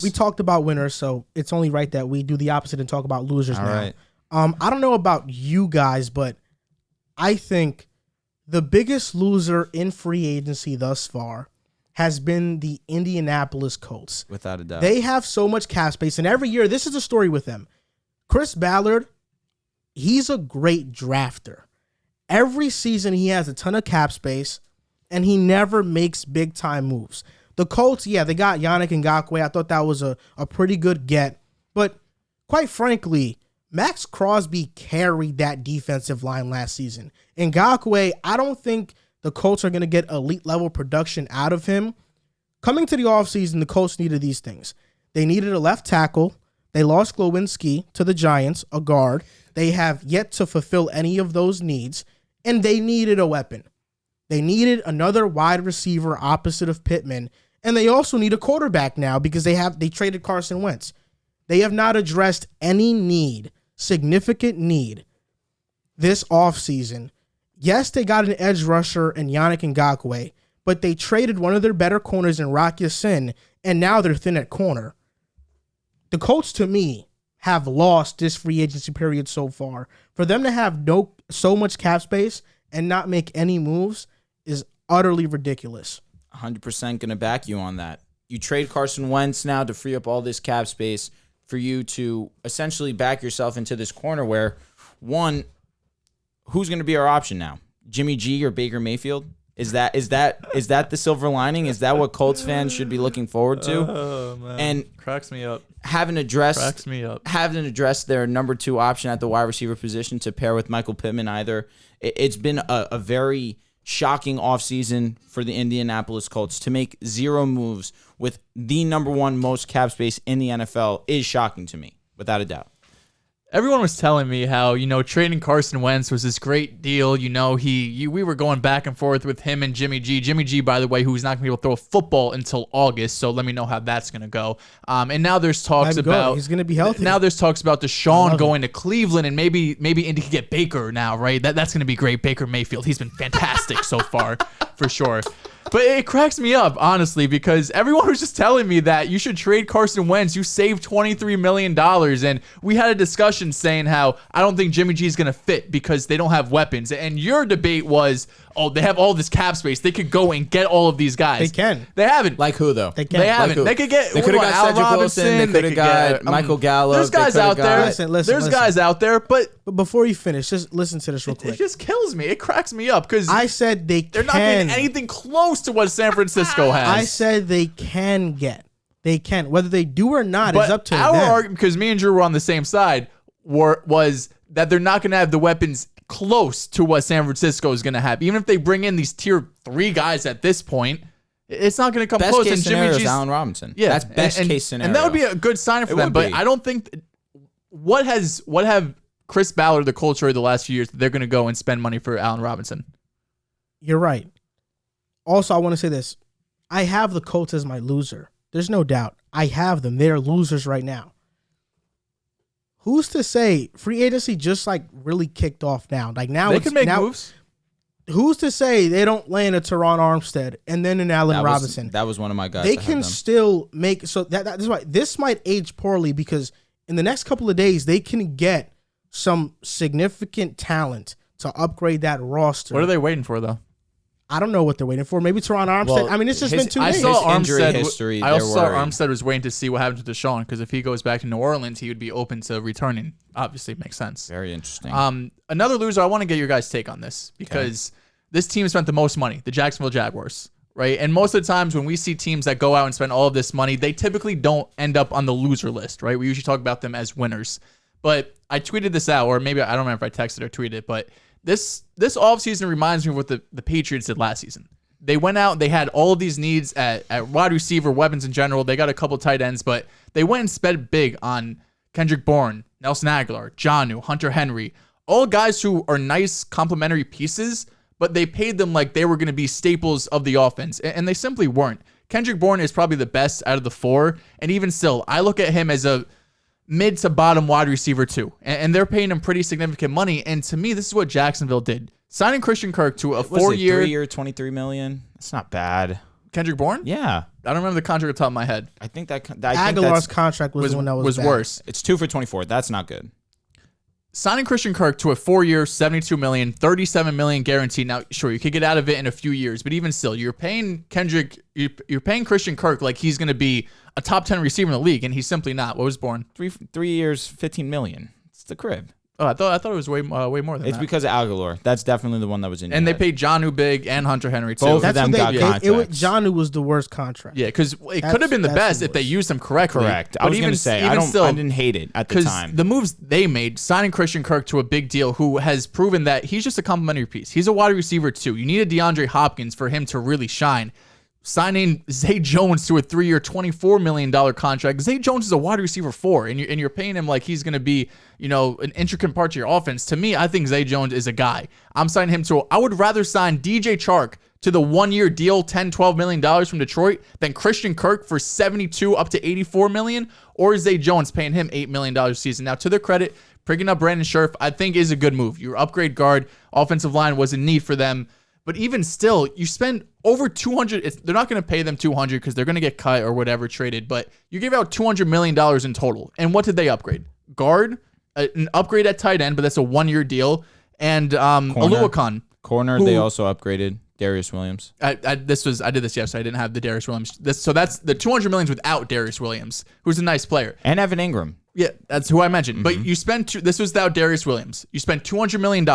We talked about winners, so it's only right that we do the opposite and talk about losers now. Right. I don't know about you guys, but I think the biggest loser in free agency thus far has been the Indianapolis Colts. Without a doubt. They have so much cap space, and every year, this is a story with them. Chris Ballard, he's a great drafter. Every season, he has a ton of cap space, and he never makes big-time moves. The Colts, yeah, they got Yannick Ngakoue. I thought that was a pretty good get. But quite frankly, Max Crosby carried that defensive line last season. Ngakoue, I don't think the Colts are going to get elite-level production out of him. Coming to the offseason, the Colts needed these things. They needed a left tackle. They lost Glowinski to the Giants, a guard. They have yet to fulfill any of those needs. And they needed a weapon. They needed another wide receiver opposite of Pittman. And they also need a quarterback now because they traded Carson Wentz. They have not addressed any need, significant need, this offseason. Yes, they got an edge rusher in Yannick Ngakoue, but they traded one of their better corners in Rock Ya-Sin, and now they're thin at corner. The Colts, to me, have lost this free agency period so far. For them to have so much cap space and not make any moves is utterly ridiculous. 100% going to back you on that. You trade Carson Wentz now to free up all this cap space for you to essentially back yourself into this corner where, one, who's going to be our option now? Jimmy G or Baker Mayfield? Is that the silver lining? Is that what Colts fans should be looking forward to? Oh, man. And cracks me up. Having addressed their number 2 option at the wide receiver position to pair with Michael Pittman either. It's been a very shocking offseason for the Indianapolis Colts. To make 0 moves with the number 1 most cap space in the NFL is shocking to me, without a doubt. Everyone was telling me how, trading Carson Wentz was this great deal. We were going back and forth with him and Jimmy G. Jimmy G, by the way, who's not going to be able to throw a football until August. So let me know how that's going to go. And now there's talks about he's going to be healthy. Now there's talks about Deshaun going to Cleveland, and maybe Indy could get Baker now, right? That's going to be great. Baker Mayfield, he's been fantastic so far, for sure. But it cracks me up, honestly, because everyone was just telling me that you should trade Carson Wentz. You saved $23 million. And we had a discussion saying how I don't think Jimmy G is going to fit because they don't have weapons. And your debate was, they have all this cap space. They could go and get all of these guys. They can. They haven't. Like who, though? They can. They haven't. Like they could get. They could have got Cedric Wilson. They could have got Michael Gallup. There's guys out there. Listen. Guys out there, but before you finish, just listen to this real quick. It just kills me. It cracks me up because I said they're not getting anything close to what San Francisco has. I said they can get. They can. Whether they do or not is up to them. Our argument, because me and Drew were on the same side, was that they're not going to have the weapons close to what San Francisco is going to have. Even if they bring in these tier 3 guys at this point, it's not going to come best close. Case and scenario Jimmy is G's, Allen Robinson. Yeah, that's best case scenario. And that would be a good sign for them. But I don't think what have Chris Ballard, the Colts, the last few years, that they're going to go and spend money for Allen Robinson. You're right. Also, I want to say this. I have the Colts as my loser. There's no doubt. I have them. They're losers right now. Who's to say free agency just really kicked off now? Now they can make moves. Who's to say they don't land a Teron Armstead and then an Allen Robinson? That was one of my guys. They can still make so that's why this might age poorly because in the next couple of days they can get some significant talent to upgrade that roster. What are they waiting for though? I don't know what they're waiting for. Maybe Teron Armstead. It's just been 2 days. I saw Armstead. History, I also saw Armstead was waiting to see what happened to Deshaun because if he goes back to New Orleans, he would be open to returning. Obviously, it makes sense. Very interesting. Another loser. I want to get your guys' take on this because this team spent the most money, the Jacksonville Jaguars, right? And most of the times when we see teams that go out and spend all of this money, they typically don't end up on the loser list, right? We usually talk about them as winners. But I tweeted this out, or maybe I don't remember if I texted or tweeted, but this offseason reminds me of what the Patriots did last season. They went out and they had all of these needs at wide receiver, weapons in general. They got a couple tight ends, but they went and spent big on Kendrick Bourne, Nelson Aguilar, Jonnu, Hunter Henry, all guys who are nice complementary pieces, but they paid them like they were going to be staples of the offense, and they simply weren't. Kendrick Bourne is probably the best out of the 4, and even still, I look at him as a mid to bottom wide receiver too, and they're paying him pretty significant money, and to me, this is what Jacksonville did. Signing Christian Kirk to a 4-year... 3 year, $23 million. That's not bad. Kendrick Bourne? Yeah. I don't remember the contract off the top of my head. I think that Aguilar's contract was the one that was bad. worse. It's 2 for $24. That's not good. Signing Christian Kirk to a 4-year, $72 million, $37 million guaranteed. Now, sure, you could get out of it in a few years, but even still, you're paying you're paying Christian Kirk like he's going to be a top 10 receiver in the league, and he's simply not. What was born? 3 years, $15 million. It's the crib. Oh, I thought it was way more than It's that. because of Aguilar. That's definitely the one that was in. And your they head. paid Jonnu big and Hunter Henry too. Both of them got contracts. Jonnu was the worst contract. Yeah, because it could have been the best the if they used him correctly. Correct. I But was going to say I didn't hate it at the time. The moves they made, signing Christian Kirk to a big deal, who has proven that he's just a complimentary piece. He's a wide receiver too. You need a DeAndre Hopkins for him to really shine. Signing Zay Jones to a 3-year, $24 million contract. Zay Jones is a wide receiver 4, and you're paying him like he's going to be, an intricate part to your offense. To me, I think Zay Jones is a guy. I'm signing him to. I would rather sign DJ Chark to the 1-year deal, $10-12 million from Detroit, than Christian Kirk for 72 up to 84 million, or Zay Jones paying him $8 million a season. Now, to their credit, picking up Brandon Scherf, I think is a good move. Your upgrade guard, offensive line was in need for them. But even still, you spend over 200. They're not going to pay them 200 because they're going to get cut or whatever traded. But you gave out $200 million in total. And what did they upgrade? Guard, an upgrade at tight end, but that's a 1-year deal. And Oluokun. Corner, they also upgraded Darius Williams. I did this yesterday. I didn't have the Darius Williams. So that's the $200 million without Darius Williams, who's a nice player. And Evan Ingram. Yeah, that's who I mentioned. But you spent this was without Darius Williams. You spent $200 million.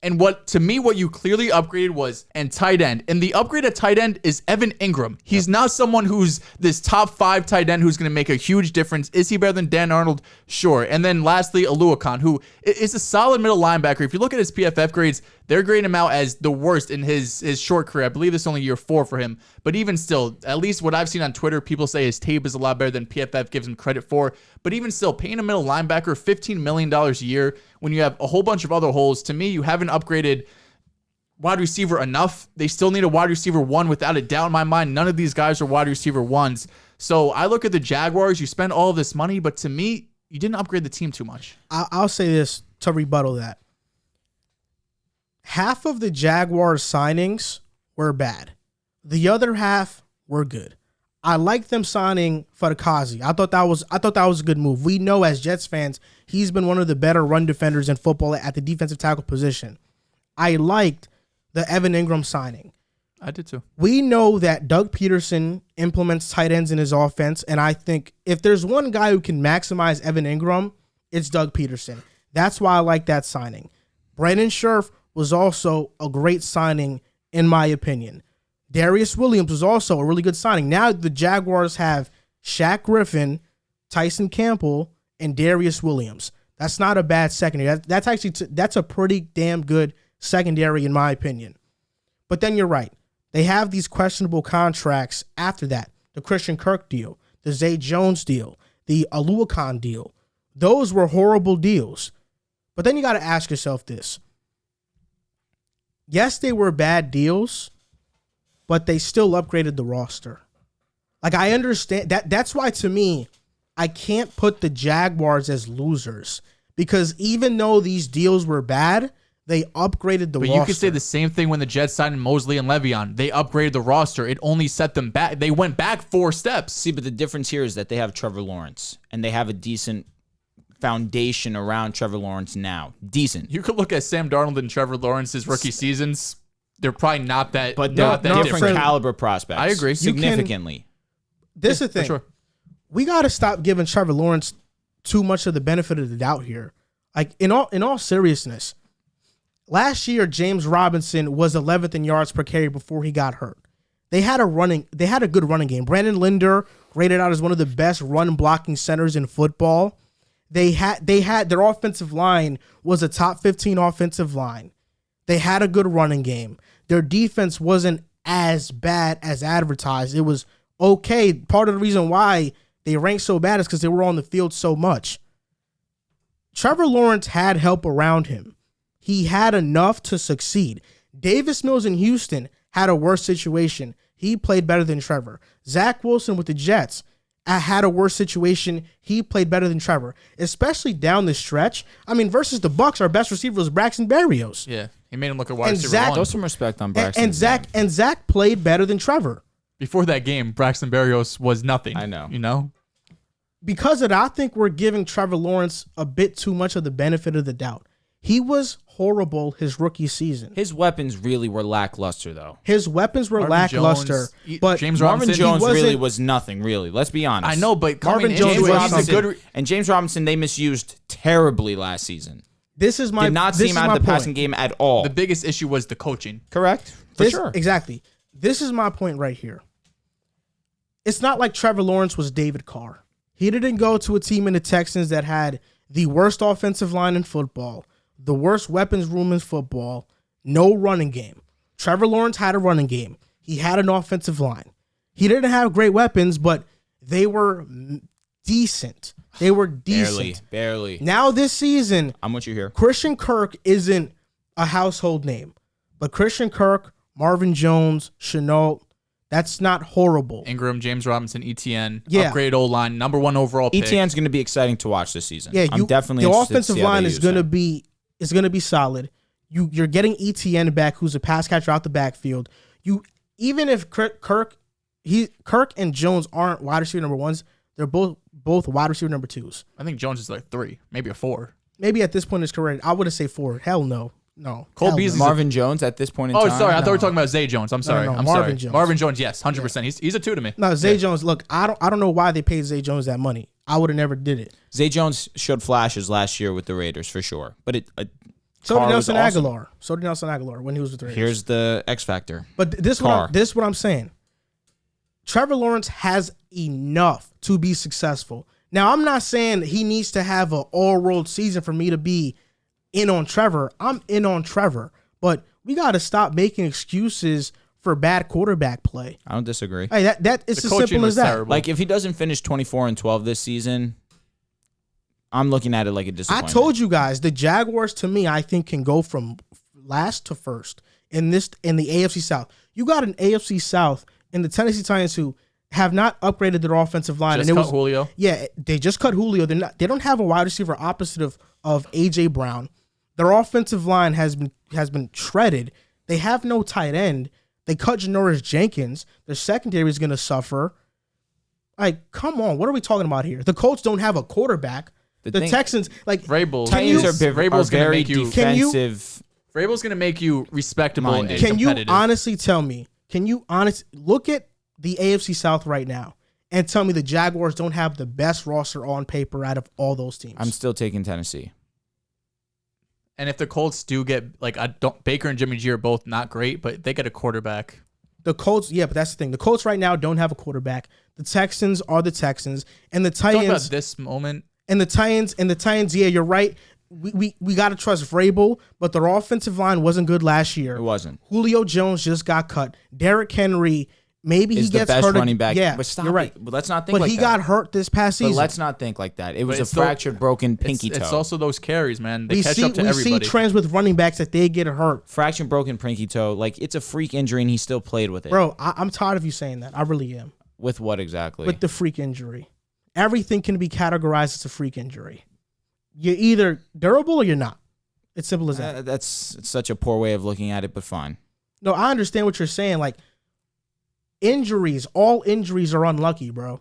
And what you clearly upgraded was and tight end. And the upgrade at tight end is Evan Ingram. He's not someone who's this top 5 tight end who's going to make a huge difference. Is he better than Dan Arnold? Sure. And then lastly, Oluokun, who is a solid middle linebacker. If you look at his PFF grades, they're grading him out as the worst in his short career. I believe this is only year 4 for him. But even still, at least what I've seen on Twitter, people say his tape is a lot better than PFF gives him credit for. But even still, paying a middle linebacker $15 million a year when you have a whole bunch of other holes, to me, you haven't upgraded wide receiver enough. They still need a wide receiver 1 without a doubt in my mind. None of these guys are wide receiver 1s. So I look at the Jaguars. You spend all of this money, but to me, you didn't upgrade the team too much. I'll say this to rebuttal that. Half of the Jaguars signings were bad. The other half were good. I like them signing Fadakazi. I thought that was a good move. We know as Jets fans, he's been one of the better run defenders in football at the defensive tackle position. I liked the Evan Ingram signing. I did too. We know that Doug Peterson implements tight ends in his offense, and I think if there's one guy who can maximize Evan Ingram, it's Doug Peterson. That's why I like that signing. Brandon Scherf was also a great signing, in my opinion. Darius Williams was also a really good signing. Now the Jaguars have Shaq Griffin, Tyson Campbell, and Darius Williams. That's not a bad secondary. That's a pretty damn good secondary in my opinion. But then you're right. They have these questionable contracts after that. The Christian Kirk deal, the Zay Jones deal, the Oluokun deal. Those were horrible deals. But then you got to ask yourself this. Yes, they were bad deals, but they still upgraded the roster. Like, I understand that. That's why, to me, I can't put the Jaguars as losers, because even though these deals were bad, they upgraded the roster. But you could say the same thing when the Jets signed Mosley and Le'Veon. They upgraded the roster. It only set them back. They went back 4 steps. See, but the difference here is that they have Trevor Lawrence, and they have a decent foundation around Trevor Lawrence now. Decent. You could look at Sam Darnold and Trevor Lawrence's rookie seasons. They're probably not that, but they're not that different different. caliber prospects. I agree. Significantly. This is the thing. Sure. We got to stop giving Trevor Lawrence too much of the benefit of the doubt here. Like, in all seriousness, last year James Robinson was 11th in yards per carry before he got hurt. They had a good running game. Brandon Linder rated out as one of the best run blocking centers in football. They had their offensive line was a top 15 offensive line. They had a good running game. Their defense wasn't as bad as advertised. It was okay. Part of the reason why they ranked so bad is because they were on the field so much. Trevor Lawrence had help around him. He had enough to succeed. Davis Mills in Houston had a worse situation. He played better than Trevor. Zach Wilson with the Jets had a worse situation. He played better than Trevor, especially down the stretch. I mean, versus the Bucs, our best receiver was Braxton Berrios. Yeah, he made him look a wide And receiver. Zach- one. Throw some respect on Braxton. And Zach played better than Trevor. before that game, Braxton Berrios was nothing. I know. You know? Because of that, I think we're giving Trevor Lawrence a bit too much of the benefit of the doubt. He was horrible his rookie season. His weapons really were lackluster, though. His weapons were Marvin lackluster, Jones, but James Marvin Robinson, Jones he really wasn't- was nothing, really. Let's be honest. I know, but Marvin coming Jones in, was he's a something. good. And James Robinson, they misused terribly last season. this is my Did not this see is him out my of the point. passing game at all. The biggest issue was the coaching. Correct? For This- sure. Exactly. This is my point right here. It's not like Trevor Lawrence was David Carr. He didn't go to a team in the Texans that had the worst offensive line in football, the worst weapons room in football, no running game. Trevor Lawrence had a running game. He had an offensive line. He didn't have great weapons, but they were decent. They were decent. Barely. Now this season, I'm with you here. Christian Kirk isn't a household name, but Christian Kirk, Marvin Jones, Chenault, that's not horrible. Ingram, James Robinson, ETN, Yeah. upgrade O-line, number 1 overall pick. ETN's going to be exciting to watch this season. Yeah, I'm definitely the interested to offensive see how line they is use gonna him. be solid. You're getting ETN back, who's a pass catcher out the backfield. Even if Kirk and Jones aren't wide receiver number ones, they're both wide receiver number twos. I think Jones is like 3, maybe a 4. Maybe at this point in his career, I wouldn't say 4. Hell no. Cole Hell Beasley's no. Marvin Jones at this point in time. Sorry, I thought we were talking about Zay Jones. I'm sorry. no, I'm Marvin sorry. Jones. Marvin Jones, yes, 100%. He's a 2 to me. No, Zay Jones. Look, I don't know why they paid Zay Jones that money. I would have never did it. Zay Jones showed flashes last year with the Raiders for sure. But So Carr did was Nelson awesome. Aguilar. So did Nelson Aguilar when he was with the Raiders. Here's the X factor. But this Carr. is what I'm saying. Trevor Lawrence has enough to be successful. Now, I'm not saying he needs to have an all-world season for me to be in on Trevor. I'm in on Trevor. But we got to stop making excuses for bad quarterback play. I don't disagree. Hey, that it's The as coaching simple was as that. terrible. Like if he doesn't finish 24-12 this season, I'm looking at it like a I disappointment. told you guys, the Jaguars to me, I think can go from last to first in the AFC South. You got an AFC South in the Tennessee Titans who have not upgraded their offensive line. Just and it cut was Julio. Yeah, they just cut Julio. They don't have a wide receiver opposite of AJ Brown. Their offensive line has been shredded. They have no tight end. They cut Janoris Jenkins. Their secondary is going to suffer. Like, come on, what are we talking about here? The Colts don't have a quarterback. The Texans, like, Vrabel. Can Titans you- are Vrabel's gonna very make you- defensive. Vrabel's going to make you respectable and Minded. can you competitive. honestly tell me? Can you look at the AFC South right now and tell me the Jaguars don't have the best roster on paper out of all those teams? I'm still taking Tennessee. And if the Colts do get Baker and Jimmy G are both not great, but they get a quarterback. The Colts, yeah, but that's the thing. The Colts right now don't have a quarterback. The Texans are the Texans, and the Talking about Titans, this moment, and the Titans. Yeah, you're right. We got to trust Vrabel, but their offensive line wasn't good last year. It wasn't. Julio Jones just got cut. Derrick Henry, maybe he Is the gets best hurt. running back. Yeah, But stop you're right. it. But let's not think But like he that. got hurt this past But season. let's not think like that. It was But a it's still- fractured, broken pinky toe. it's also those carries, man. They we catch see up to everybody. trends with running backs that they get hurt. fractured, broken pinky toe. Like it's a freak injury, and he still played with it. Bro, I'm tired of you saying that. I really am. With what exactly? With the freak injury. Everything can be categorized as a freak injury. You're either durable or you're not. It's simple as that. That's such a poor way of looking at it, but fine. No, I understand what you're saying. Like, all injuries are unlucky, bro.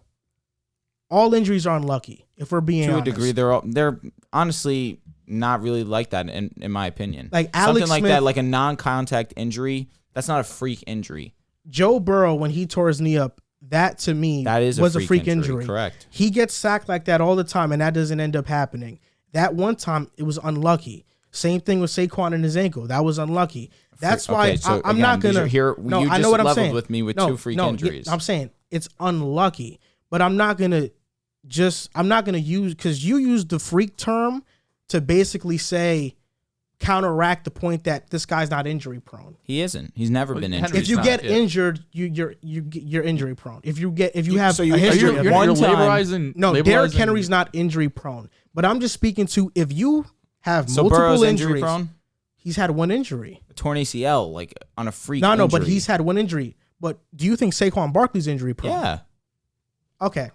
All injuries are unlucky, if we're being To honest. a degree, they're honestly not really like that, in my opinion. Like Alex something like Smith- that, like a non-contact injury. That's not a freak injury. Joe Burrow, when he tore his knee up, that to me That is was a freak injury. Correct. He gets sacked like that all the time, and that doesn't end up happening. That one time, it was unlucky. Same thing with Saquon and his ankle. That was unlucky. That's why Okay, so I'm again, not these gonna. are here. No, you I just know what I'm leveled saying. with me with two freak injuries. I'm saying it's unlucky, but I'm not gonna use because you used the freak term to basically say counteract the point that this guy's not injury prone. He isn't. He's never been injured. Henry's If you not, get yeah. injured, you're injury prone. If you have so you- a are history you- of you're- it. one time- laborizing. No, laborizing- Derrick Henry's not injury prone. But I'm just speaking to if you have So multiple Burrow's injuries. injury prone. He's had one injury. Torn ACL, like on a freak. No, injury. but he's had one injury. But do you think Saquon Barkley's injury prone? Yeah. Okay.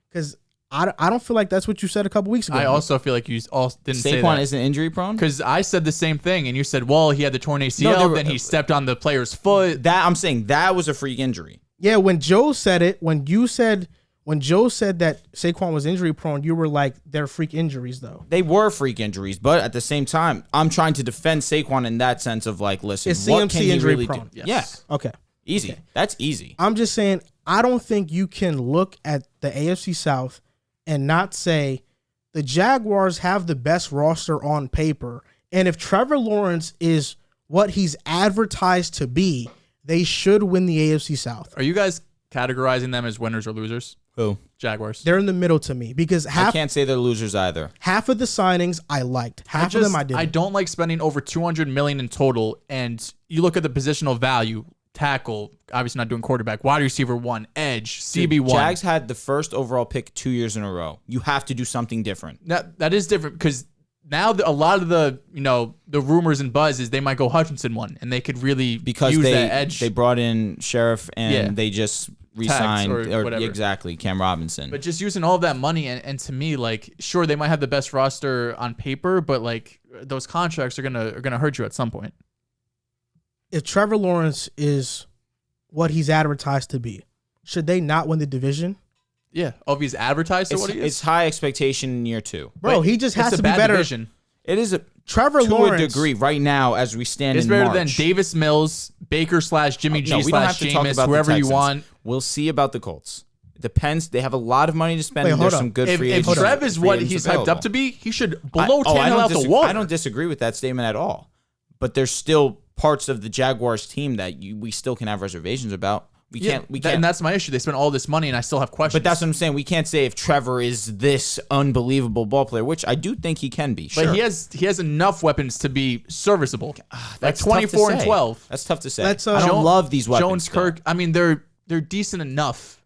Because I don't feel like that's what you said a couple weeks ago. I also feel like you all didn't say Saquon that. isn't injury prone. Because I said the same thing, and you said, well, he had the torn ACL, No, they were- then he stepped on the player's foot. That I'm saying that was a freak injury. Yeah, when Joe said it, when Joe said that Saquon was injury prone, you were like, they're freak injuries, though. They were freak injuries, but at the same time, I'm trying to defend Saquon in that sense of like, listen, Is what CMC can he injury really prone? do? Yes. Yeah, Okay. easy. That's easy. I'm just saying, I don't think you can look at the AFC South and not say the Jaguars have the best roster on paper. And if Trevor Lawrence is what he's advertised to be, they should win the AFC South. Are you guys categorizing them as winners or losers? Who? Jaguars. They're in the middle to me because I can't say they're losers either. half of the signings I liked. Half of them I didn't. I don't like spending over $200 million in total. And you look at the positional value, tackle, obviously not doing quarterback, wide receiver 1, edge, CB1. Jags had the first overall pick 2 years in a row. You have to do something different. That is different because now a lot of the the rumors and buzz is they might go Hutchinson one and they could really Because use they that edge. they brought in Sheriff and Yeah. they just re-signed or whatever. exactly Cam Robinson. But just using all of that money and to me, like, sure, they might have the best roster on paper, but like those contracts are gonna hurt you at some point. If Trevor Lawrence is what he's advertised to be, should they not win the division? Yeah. Oh, if he's advertised to what he is. It's high expectation in year 2. Bro, But he just has it's to a be bad better. division. It is Trevor to Lawrence, a degree right now as we stand It's in better March. than Davis Mills, Baker / Jimmy G No, we don't have / to talk Jameis, about the whoever you Texans. want. We'll see about the Colts. It depends. They have a lot of money to spend. Wait, and hold there's up. some good If free agents. Trev is free what agents he's hyped available. up to be, he should blow I Tannehill out the water. I don't disagree with that statement at all. But there's still parts of the Jaguars team that we still can have reservations about. We can't. And that's my issue. They spent all this money, and I still have questions. But that's what I'm saying. We can't say if Trevor is this unbelievable ball player, which I do think he can be. Sure. But he has enough weapons to be serviceable. Like That's 24 tough to and say. 12. That's tough to say. That's, I don't love these weapons. Jones, still. Kirk. I mean, they're decent enough.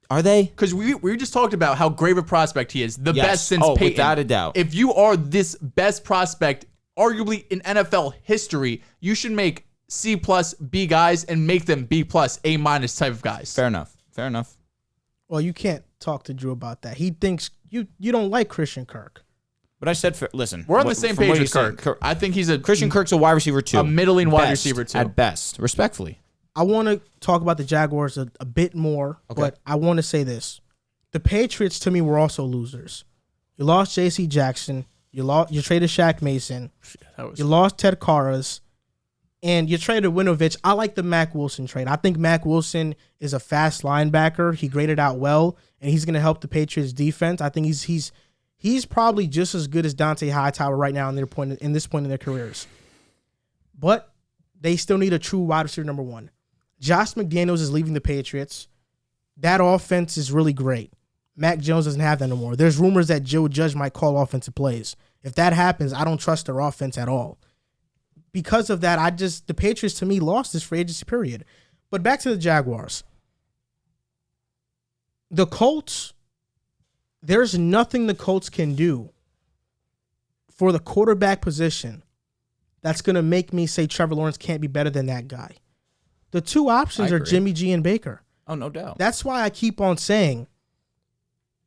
Are they? Because we just talked about how great of a prospect he is. The Yes. best since Oh, Peyton. without a doubt. If you are this best prospect, arguably in NFL history, you should make C+, B guys and make them B+, A- type of guys. Fair enough. Fair enough. well, you can't talk to Drew about that. He thinks you don't like Christian Kirk. But I said, listen, We're on the same from page what with you're saying, Kirk. I think he's a Christian Kirk's a wide receiver too. A middling wide Best, receiver, too. At best, respectfully. I want to talk about the Jaguars a bit more, but I want to say this. The Patriots, to me, were also losers. You lost J.C. Jackson. You traded Shaq Mason. You lost Ted Karras. And you traded Winovich. I like the Mack Wilson trade. I think Mack Wilson is a fast linebacker. He graded out well, and he's going to help the Patriots defense. I think he's probably just as good as Dante Hightower right now in this point in their careers. But they still need a true wide receiver number 1. Josh McDaniels is leaving the Patriots. That offense is really great. Mac Jones doesn't have that no more. There's rumors that Joe Judge might call offensive plays. If that happens, I don't trust their offense at all. Because of that, the Patriots, to me, lost this free agency period. But back to the Jaguars. The Colts, there's nothing the Colts can do for the quarterback position that's going to make me say Trevor Lawrence can't be better than that guy. The two options are Jimmy G and Baker. Oh, no doubt. That's why I keep on saying,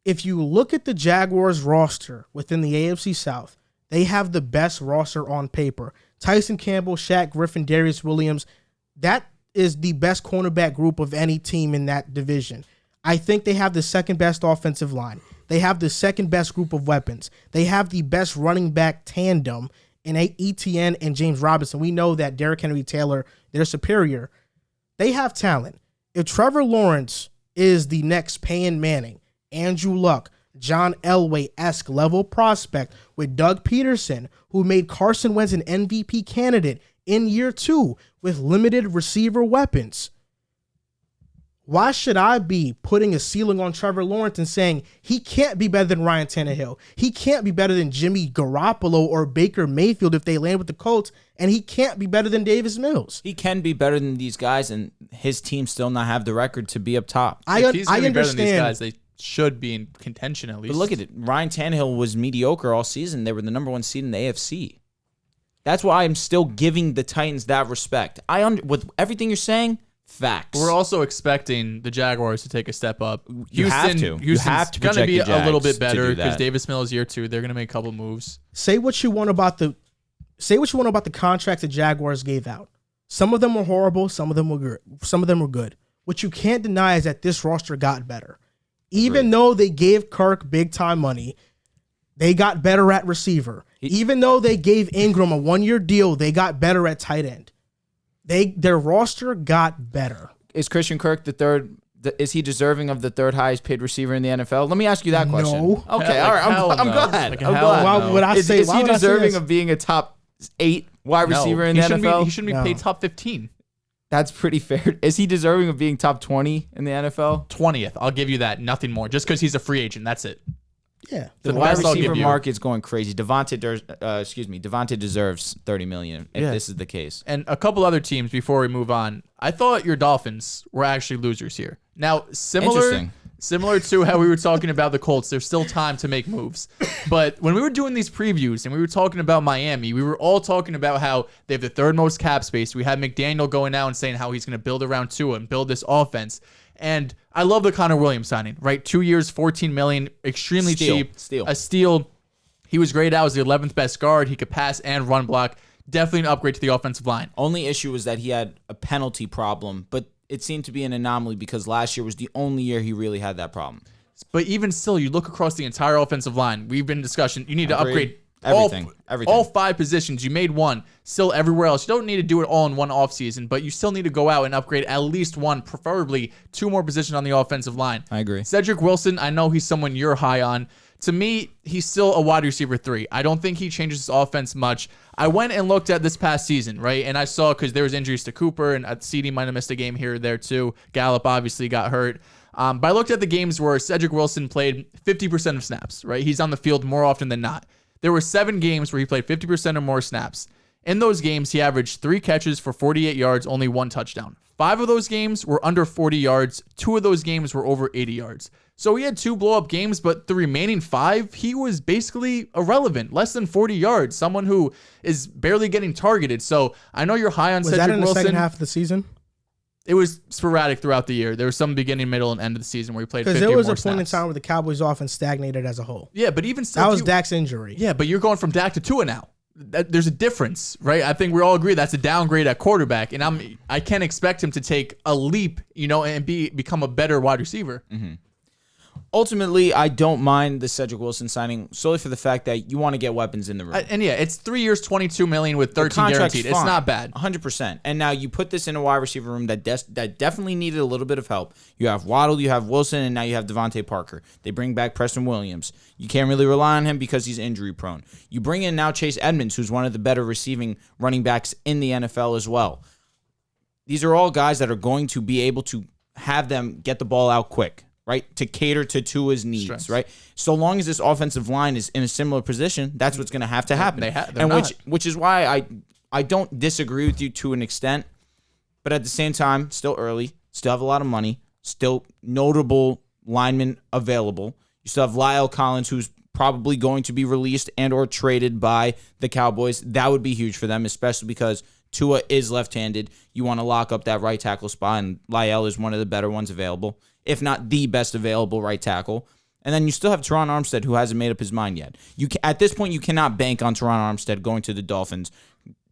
if you look at the Jaguars roster within the AFC South, they have the best roster on paper. Tyson Campbell, Shaq Griffin, Darius Williams, that is the best cornerback group of any team in that division. I think they have the second best offensive line. They have the second best group of weapons. They have the best running back tandem in ETN and James Robinson. We know that Derrick Henry Taylor, they're superior. They have talent. If Trevor Lawrence is the next Peyton Manning, Andrew Luck, John Elway-esque level prospect with Doug Peterson, who made Carson Wentz an MVP candidate in year 2 with limited receiver weapons, why should I be putting a ceiling on Trevor Lawrence and saying he can't be better than Ryan Tannehill? He can't be better than Jimmy Garoppolo or Baker Mayfield if they land with the Colts, and he can't be better than Davis Mills. He can be better than these guys, and his team still not have the record to be up top. If he's gonna be better than these understand. guys, they should be in contention at least. But look at it. Ryan Tannehill was mediocre all season. They were the number 1 seed in the AFC. That's why I'm still giving the Titans that respect. With everything you're saying, facts. We're also expecting the Jaguars to take a step up. You have to. You have to going to project be the a little Jags bit better to do because that. Davis Mills year 2. They're going to make a couple moves. Say what you want about the contracts the Jaguars gave out. Some of them were horrible. Some of them were good. what you can't deny is that this roster got better. Even though they gave Kirk big time money, they got better at receiver. Even though they gave Ingram a 1-year deal, they got better at tight end. Their roster got better. Is Christian Kirk the third? Is he deserving of the third highest paid receiver in the NFL? Let me ask you that question. No. Okay, all right. I'm glad. Like I'm hell glad. no. Why would I say? Is he deserving of being a top 8 wide receiver in the NFL? He shouldn't be paid top 15. That's pretty fair. Is he deserving of being top 20 in the NFL? 20th. I'll give you that. Nothing more. Just because he's a free agent. That's it. Yeah. The The wide best I'll receiver give you. market's going crazy. Devontae deserves $30 million if this is the case. And a couple other teams before we move on. I thought your Dolphins were actually losers here. Now, Interesting. similar to how we were talking about the Colts, there's still time to make moves. But when we were doing these previews and we were talking about Miami, we were all talking about how they have the third most cap space. We had McDaniel going out and saying how he's going to build around Tua and build this offense. And I love the Conor Williams signing, right? 2 years, $14 million, extremely cheap. A steal. He was great out as the 11th best guard. He could pass and run block. Definitely an upgrade to the offensive line. Only issue was that he had a penalty problem, but it seemed to be an anomaly because last year was the only year he really had that problem. But even still, you look across the entire offensive line. We've been discussing. You need to upgrade everything. All 5 positions. You made one. Still everywhere else. You don't need to do it all in one offseason, but you still need to go out and upgrade at least one, preferably 2 more positions on the offensive line. I agree. Cedric Wilson, I know he's someone you're high on. To me, he's still a wide receiver 3. I don't think he changes his offense much. I went and looked at this past season, right? And I saw, because there was injuries to Cooper, and CD might have missed a game here or there too. Gallup obviously got hurt. But I looked at the games where Cedric Wilson played 50% of snaps, right? He's on the field more often than not. There were 7 games where he played 50% or more snaps. In those games, he averaged 3 catches for 48 yards, only 1 touchdown. 5 of those games were under 40 yards. 2 of those games were over 80 yards. So he had 2 blow-up games, but the remaining 5, he was basically irrelevant. Less than 40 yards. Someone who is barely getting targeted. So I know you're high on Cedric Wilson. Was that in the second half of the season? It was sporadic throughout the year. There was some beginning, middle, and end of the season where he played 50 Because there was or more a point in snaps. time where the Cowboys offense stagnated as a whole. Yeah, but even still, That was Dak's injury. Yeah, but you're going from Dak to Tua now. There's a difference, right? I think we all agree that's a downgrade at quarterback, and I can't expect him to take a leap, and become a better wide receiver. Mm-hmm. Ultimately, I don't mind the Cedric Wilson signing solely for the fact that you want to get weapons in the room. And yeah, it's 3 years, $22 million with 13 guaranteed. It's not bad. 100%. And now you put this in a wide receiver room that definitely needed a little bit of help. You have Waddle, you have Wilson, and now you have Devontae Parker. They bring back Preston Williams. You can't really rely on him because he's injury prone. You bring in now Chase Edmonds, who's one of the better receiving running backs in the NFL as well. These are all guys that are going to be able to have them get the ball out quick, right? To cater to Tua's needs, Strengths. right? So long as this offensive line is in a similar position, that's what's going to have to happen. Which is why I don't disagree with you to an extent, but at the same time, still early, still have a lot of money, still notable linemen available. You still have Lyle Collins, who's probably going to be released and or traded by the Cowboys. That would be huge for them, especially because Tua is left-handed. You want to lock up that right tackle spot, and Lyle is one of the better ones available, if not the best available right tackle. And then you still have Teron Armstead, who hasn't made up his mind yet. At this point, you cannot bank on Teron Armstead going to the Dolphins.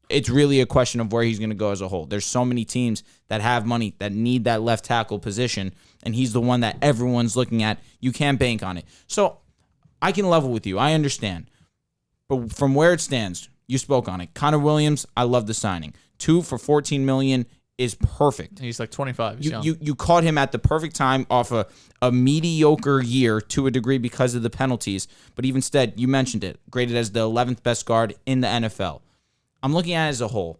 It's really a question of where he's going to go as a whole. There's so many teams that have money that need that left tackle position, and he's the one that everyone's looking at. You can't bank on it. So I can level with you. I understand. But from where it stands, you spoke on it. Conor Williams, I love the signing. 2 for $14 million is perfect. He's like 25. He's young. You caught him at the perfect time off a mediocre year to a degree because of the penalties. But even instead, you mentioned it, graded as the 11th best guard in the NFL. I'm looking at it as a whole.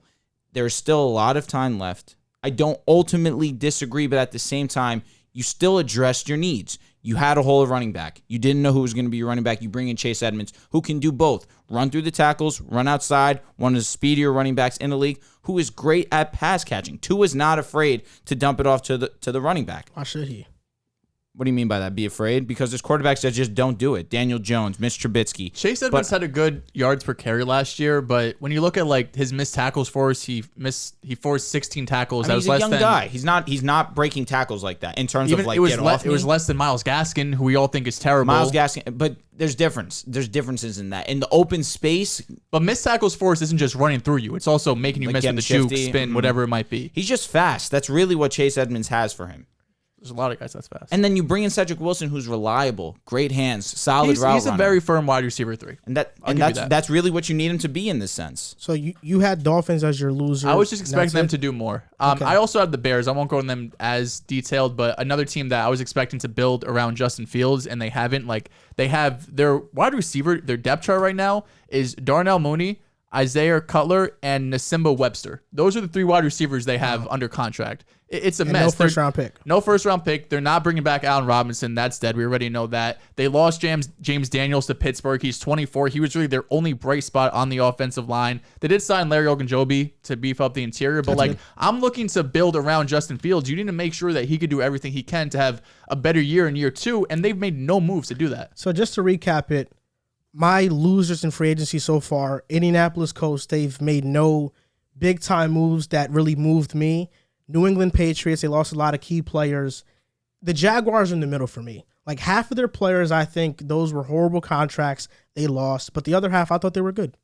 There's still a lot of time left. I don't ultimately disagree, but at the same time, you still addressed your needs. You had a hole of running back. You didn't know who was going to be your running back. You bring in Chase Edmonds, who can do both. Run through the tackles, run outside, one of the speedier running backs in the league, who is great at pass catching. Tua is not afraid to dump it off to the running back. Why should he? What do you mean by that? Be afraid? Because there's quarterbacks that just don't do it. Daniel Jones, Mitch Trubisky. Chase Edmonds had a good yards per carry last year, but when you look at like his missed tackles force, he forced 16 tackles. He's a young guy. He's not breaking tackles like that in terms of like get off me. It was less than Myles Gaskin, who we all think is terrible. Myles Gaskin, but there's differences in that. In the open space, but missed tackles force isn't just running through you; it's also making you miss with the juke, spin, whatever it might be. He's just fast. That's really what Chase Edmonds has for him. There's a lot of guys that's fast. And then you bring in Cedric Wilson, who's reliable, great hands, solid route runner. He's a very firm wide receiver 3. And that's really what you need him to be in this sense. So you had Dolphins as your loser. I was just expecting them to do more. Okay. I also had the Bears. I won't go on them as detailed, but another team that I was expecting to build around Justin Fields, and they haven't. Like, they have their wide receiver, their depth chart right now is Darnell Mooney, Isaiah Cutler, and Nasimba Webster. Those are the 3 wide receivers they have under contract. It's a mess. No first-round pick. No first-round pick. They're not bringing back Allen Robinson. That's dead. We already know that. They lost James Daniels to Pittsburgh. He's 24. He was really their only bright spot on the offensive line. They did sign Larry Ogunjobi to beef up the interior, but I'm looking to build around Justin Fields. You need to make sure that he could do everything he can to have a better year in year 2, and they've made no moves to do that. So just to recap it, my losers in free agency so far, Indianapolis Colts, they've made no big-time moves that really moved me. New England Patriots, they lost a lot of key players. The Jaguars are in the middle for me. Like, half of their players, I think those were horrible contracts they lost, but the other half, I thought they were good.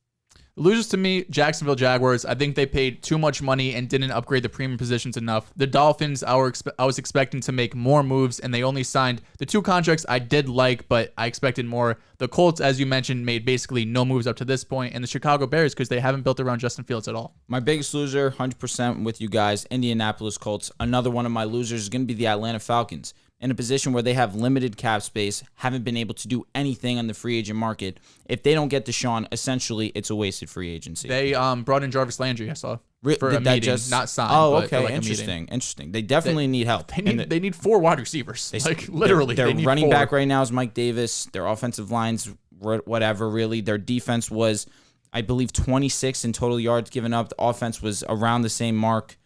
Losers to me, Jacksonville Jaguars. I think they paid too much money and didn't upgrade the premium positions enough. The Dolphins, I was expecting to make more moves, and they only signed the 2 contracts I did like, but I expected more. The Colts, as you mentioned, made basically no moves up to this point, and the Chicago Bears, because they haven't built around Justin Fields at all. My biggest loser, 100% with you guys, Indianapolis Colts. Another one of my losers is going to be the Atlanta Falcons. In a position where they have limited cap space, haven't been able to do anything on the free agent market. If they don't get Deshaun, essentially it's a wasted free agency. They brought in Jarvis Landry, I saw, for a meeting, not signed. Oh, but okay, like interesting. They definitely need help. They need 4 wide receivers. Literally. Their running back right now is Mike Davis. Their offensive line's whatever, really. Their defense was, I believe, 26 in total yards given up. The offense was around the same mark.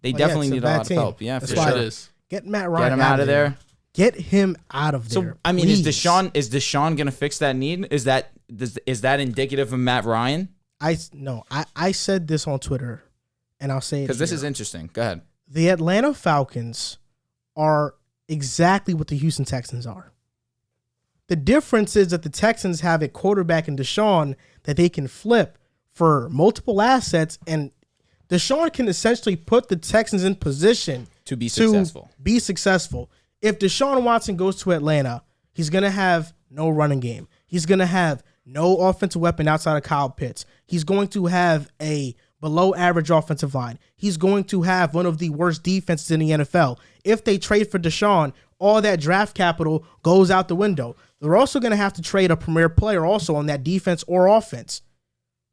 They definitely need a lot of help. Yeah, That's for why sure. it is. Get Matt Ryan Get him out of there. Get him out of there. So I mean, please. is Deshaun going to fix that need? Is that indicative of Matt Ryan? I said this on Twitter, and I'll say it because this is interesting. Go ahead. The Atlanta Falcons are exactly what the Houston Texans are. The difference is that the Texans have a quarterback in Deshaun that they can flip for multiple assets, and Deshaun can essentially put the Texans in position to be successful. If Deshaun Watson goes to Atlanta, he's going to have no running game. He's going to have no offensive weapon outside of Kyle Pitts. He's going to have a below average offensive line. He's going to have one of the worst defenses in the NFL. If they trade for Deshaun, all that draft capital goes out the window. They're also going to have to trade a premier player also on that defense or offense.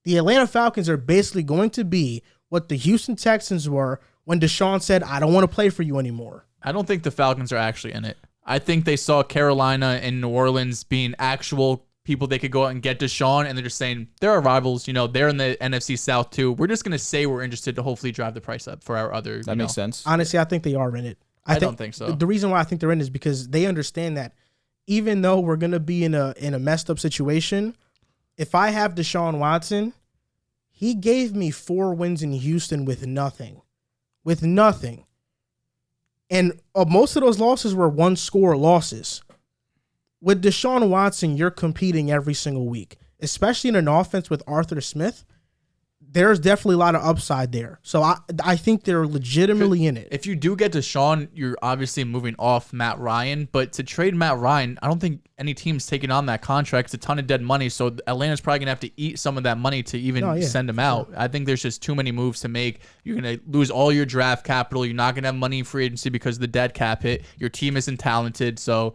The Atlanta Falcons are basically going to be what the Houston Texans were when Deshaun said, I don't want to play for you anymore. I don't think the Falcons are actually in it. I think they saw Carolina and New Orleans being actual people they could go out and get Deshaun, and they're just saying, they're our rivals. You know, they're in the NFC South too. We're just going to say we're interested to hopefully drive the price up for our other. That makes sense. Honestly, I think they are in it. I don't think so. The reason why I think they're in is because they understand that even though we're going to be in a messed up situation, if I have Deshaun Watson, he gave me 4 wins in Houston with nothing. And most of those losses were 1-score losses. With Deshaun Watson, you're competing every single week, especially in an offense with Arthur Smith. There's definitely a lot of upside there. So I think they're legitimately in it. If you do get Deshaun, you're obviously moving off Matt Ryan. But to trade Matt Ryan, I don't think any team's taking on that contract. It's a ton of dead money. So Atlanta's probably going to have to eat some of that money to even send him out. I think there's just too many moves to make. You're going to lose all your draft capital. You're not going to have money in free agency because of the dead cap hit. Your team isn't talented. So